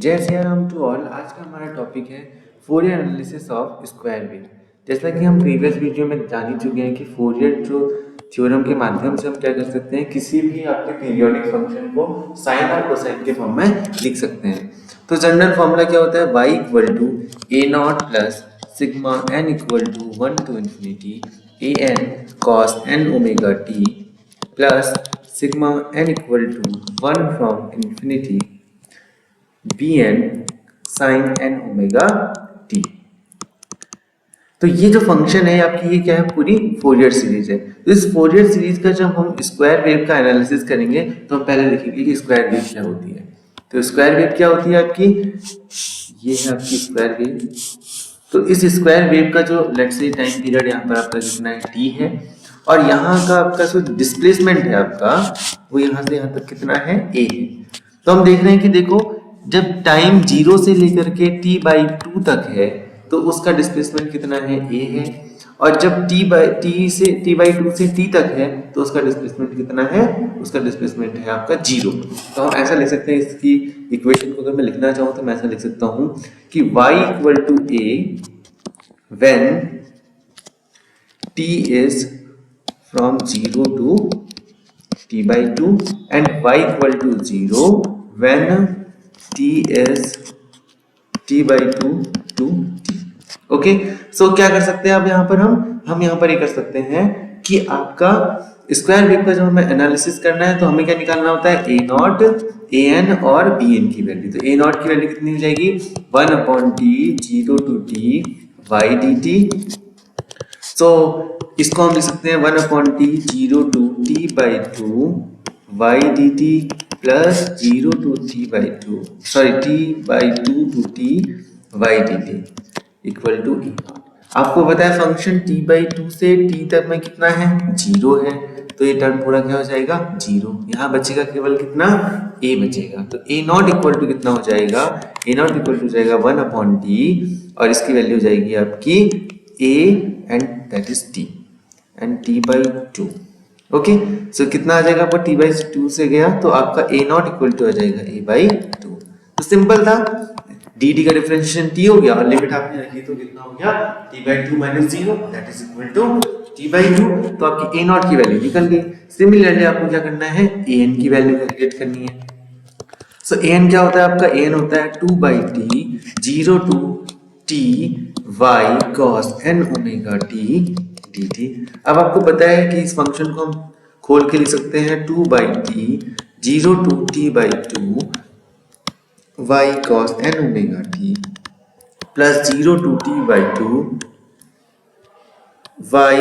जय Shri Ram to all. आज का हमारा टॉपिक है Fourier analysis of square wave. जैसा कि हम प्रीवियस वीडियो में जान ही चुके हैं कि फोरियर जो थ्योरम के माध्यम से हम क्या कर सकते हैं, किसी भी आपके पीरियोडिक फंक्शन को साइन और कोसाइन के फॉर्म में लिख सकते हैं। तो जनरल फॉर्मूला क्या होता है, y equal to A nought plus sigma n equal to 1 to infinity A N cos n omega T plus sigma n equal to 1 from infinity bn sin n ओमेगा t। तो ये जो function है आपकी, ये क्या है, पूरी फोरियर सीरीज है। तो इस फोरियर सीरीज का जब हम स्क्वायर वेव का एनालिसिस करेंगे तो हम पहले देखेंगे कि स्क्वायर वेव क्या होती है। तो स्क्वायर वेव क्या होती है आपकी, ये है आपकी स्क्वायर वेव। तो इस स्क्वायर वेव का जो लेट्स से टाइम पीरियड यहाँ पर आपका कितना है, t है, और यहाँ का आपका जो डिस्प्लेसमेंट है आपका, वो यहाँ से यहाँ तक कितना है, a है। तो हम देख रहे हैं कि देखो, जब टाइम 0 से लेकर के t/2 तक है तो उसका डिस्प्लेसमेंट कितना है, a है, और जब t/2 से t तक है तो उसका डिस्प्लेसमेंट कितना है, उसका डिस्प्लेसमेंट है आपका 0। तो हम ऐसा लिख सकते हैं, इसकी इक्वेशन को अगर मैं लिखना चाहूँ तो मैं ऐसा लिख सकता हूँ कि y equal to a when t is from 0 to t/2 and y equal to 0 when t is t/2 to t। Okay, so क्या कर सकते हैं अब यहाँ पर हम यहाँ पर ये कर सकते हैं कि आपका स्क्वायर वेव का जब हमें एनालिसिस करना है तो हमें क्या निकालना होता है, ए नॉट, ए एन और बी एन की वैल्यू। तो ए नॉट की वैल्यू कितनी हो जाएगी, 1/t 0 to t y dt। सो इसको हम लिख सकते हैं 1/t 0 to t/2 y dt plus 0 to t/2 to t y dt equal to e nought. आपको पता है फंक्शन t/2 से t तक में कितना है, 0 है। तो ये टर्म पूरा क्या हो जाएगा, 0। यहाँ बचेगा केवल कितना, a बचेगा। तो a नॉट इक्वल टू कितना हो जाएगा, a नॉट इक्वल टू जाएगा 1/t, और इसकी वैल्यू हो जाएगी आपकी a and that is t and t/2। Okay, so कितना आ जाएगा आपका, t/2 से गया तो आपका a नॉट इक्वल टू आ जाएगा a/2। तो सिंपल था, dt का डिफरेंशिएशन t हो गया और लिमिट आपने रखी तो कितना हो गया, t/2 - 0 that is equal to t/2। तो आपकी a नॉट की वैल्यू निकल गई। सिमिलरली आपको क्या करना है, an की वैल्यू कैलकुलेट करनी है। सो an क्या होता है आपका, an होता है 2/t 0 to t y cos n ओमेगा t dt। अब आपको पता है कि इस फंक्शन को हम खोल के लिख सकते हैं 2/t 0 to t/2 y cos n ओमेगा t plus 0 to t/2 y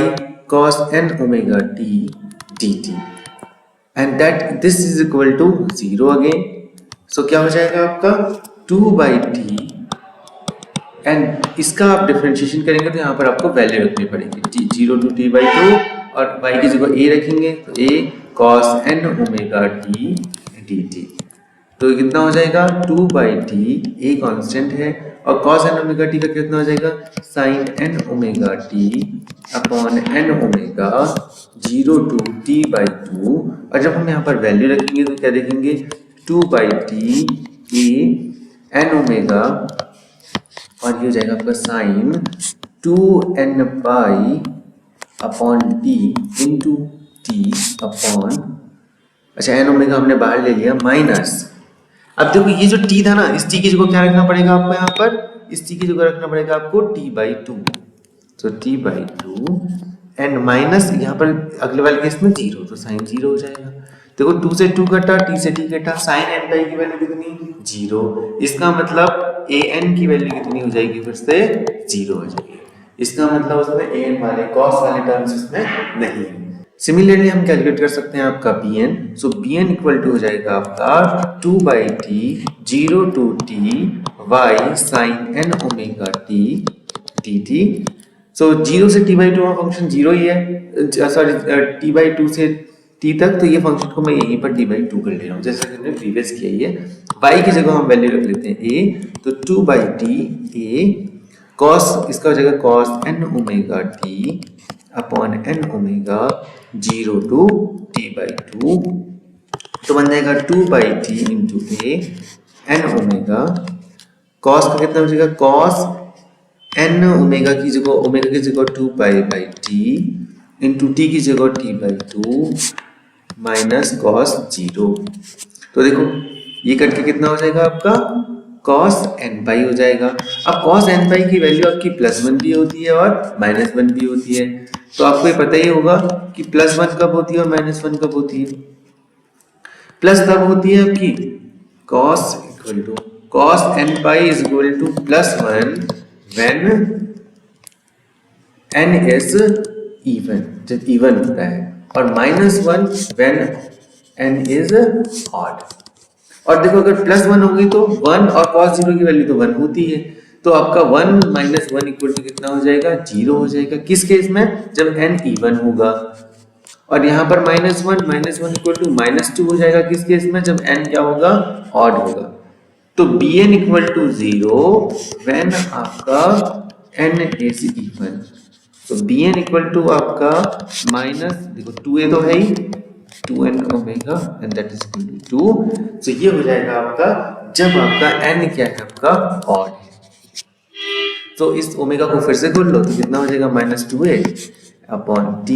cos n ओमेगा t dt and that this is equal to 0 again। so क्या हो जाएगा आपका 2/t, एंड इसका आप डिफरेंशिएशन करेंगे तो यहाँ पर आपको वैल्यू रखनी पड़ेगी 0 to t/2 और y की जगह a रखेंगे तो a cos n ओमेगा t dt। तो कितना हो जाएगा 2/t, a कांस्टेंट है, और cos n ओमेगा t का कितना हो जाएगा, sin n ओमेगा t upon n omega 0 to t/2। और जब हम यहाँ पर वैल्यू रखेंगे तो क्या देखेंगे, 2/t a n ओमेगा, और ये हो जाएगा आपका sin 2n pi upon t into t upon, अच्छा n ओमेगा हमने बाहर ले लिया, माइनस। अब देखो ये जो t था ना, इस t की जगह क्या रखना पड़ेगा आपको, यहाँ पर इस t की जगह रखना पड़ेगा आपको t/2। तो t/2 एंड माइनस यहाँ पर अगले वाले केस में 0, तो sin 0 हो जाएगा। देखो 2 से 2 कटा, t से t कटा, sin n की वैल्यू कितनी, 0। इसका मतलब an की वैल्यू कितनी हो जाएगी, फिर से 0 हो जाएगी। इसका मतलब उसमें an वाले cos वाले टर्म्स इसमें नहीं है। सिमिलरली हम कैलकुलेट कर सकते हैं आपका bn। So bn equal to हो जाएगा आपका 2/t 0 to t y sin n ओमेगा t dt। सो 0 से t/2 का फंक्शन 0 ही है, सॉरी t/2 से t तक, तो ये फंक्शन को मैं यहीं पर t/2 कर ले रहा हूँ जैसे कि हमने प्रीवियस किया ही है। y की जगह हम वैल्यू रख लेते हैं a, तो 2/t a cos, इसका हो जाएगा cos n ओमेगा t upon n omega 0 to t/2। तो बन जाएगा 2/t into a n omega cos का कितना बचेगा, कॉस एन ओमेगा की जगह 2 pi by T into T की जगह टी बाई 2 माइनस कॉस 0। तो देखो ये करके कितना हो जाएगा आपका कॉस एन पाई हो जाएगा। अब कॉस एन पाई की वैल्यू आपकी +1 भी होती है और -1 भी होती है। तो आपको ये पता ही होगा कि +1 कब होती है और -1 कब होती है। प्लस तब होती है आपकी cos n pi is equal to +1 when n is even, जब इवन होता है, और -1 when n is odd। और देखो अगर +1 होगी तो 1 और cos 0 की वैल्यू तो 1 होती है, तो आपका 1 - 1 इक्वल टू कितना हो जाएगा, 0 हो जाएगा। किस केस में, जब n इवन होगा। और यहाँ पर -1 इक्वल टू -2 हो जाएगा किस केस में, जब n क्या होगा, ऑड होगा। तो bn इक्वल टू 0 व्हेन आपका n इज इवन। तो bn इक्वल टू आपका माइनस, देखो 2a तो है ही, 2n omega and that is equal to 2। तो ये हो जाएगा आपका जब आपका n क्या है, आपका ऑड है। तो इस ओमेगा को फिर से खोल लो तो कितना हो जाएगा, -2a upon t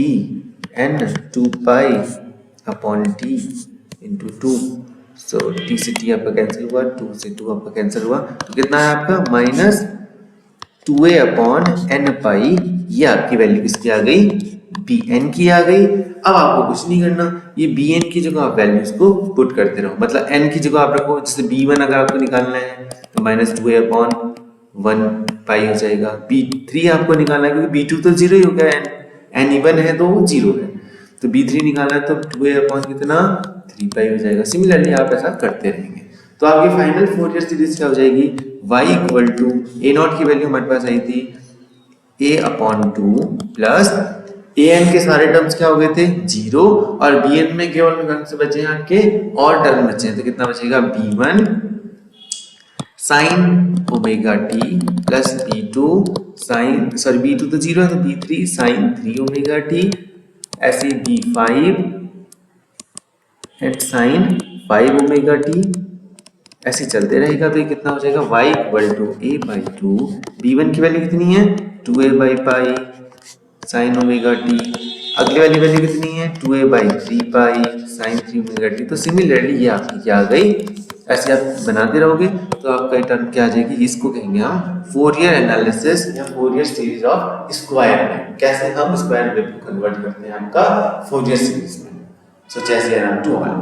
n 2 pi upon t into 2। सो t से t आपका कैंसिल हुआ, 2 से 2 आपका कैंसिल हुआ, तो कितना है आपका -2a अपॉन n पाई। ये आपकी वैल्यू किसकी आ गई, bn की आ गई। अब आपको कुछ नहीं करना, ये bn की जगह आप वैल्यूज को पुट करते रहो, मतलब n की जगह आप रखो। जैसे b1 अगर आपको निकालना है तो -2a अपॉन 1 पाई हो जाएगा। b3 आपको निकालना है क्योंकि b2 तो 0 ही हो गया, n इवन है तो वो 0 है। तो b3 निकालना है तो 2a अपॉन कितना, 3 पाई हो जाएगा। सिमिलरली आप ऐसा करते रहेंगे तो आपकी फाइनल फोरियर सीरीज क्या हो जाएगी, y इक्वल टू a0 की वैल्यू हमारे पास आई थी a अपॉन 2 प्लस an के सारे टर्म्स क्या हो गए थे, 0, और bn में केवल कौन से बचे हैं आपके, और टर्म बचे हैं। तो कितना बचेगा, b1 sine omega T plus b2 sine, sorry b2 तो 0 है तो b3 साइन 3 ओमेगा टी, ऐसे b5 eight sine 5 omega T, ऐसे चलते रहेगा। तो ये कितना हो जाएगा, y equal to a/2, b1 की वैल्यू कितनी है, 2a/पाई साइन ओमेगा टी, अगले वाली वैल्यू कितनी है, 2a/3 pi sine 3 omega T. तो सिमिलरली ये आपकी क्या आ गई, ऐसे आप बनाते रहोगे तो आपका टर्म क्या आ जाएगी, इसको कहेंगे हम फोरियर एनालिसिस या Fourier series of square wave. कैसे हम स्क्वायर वेव को कन्वर्ट करते हैं आपका फोरियर सीरीज में। सो जैसे टू ऑल।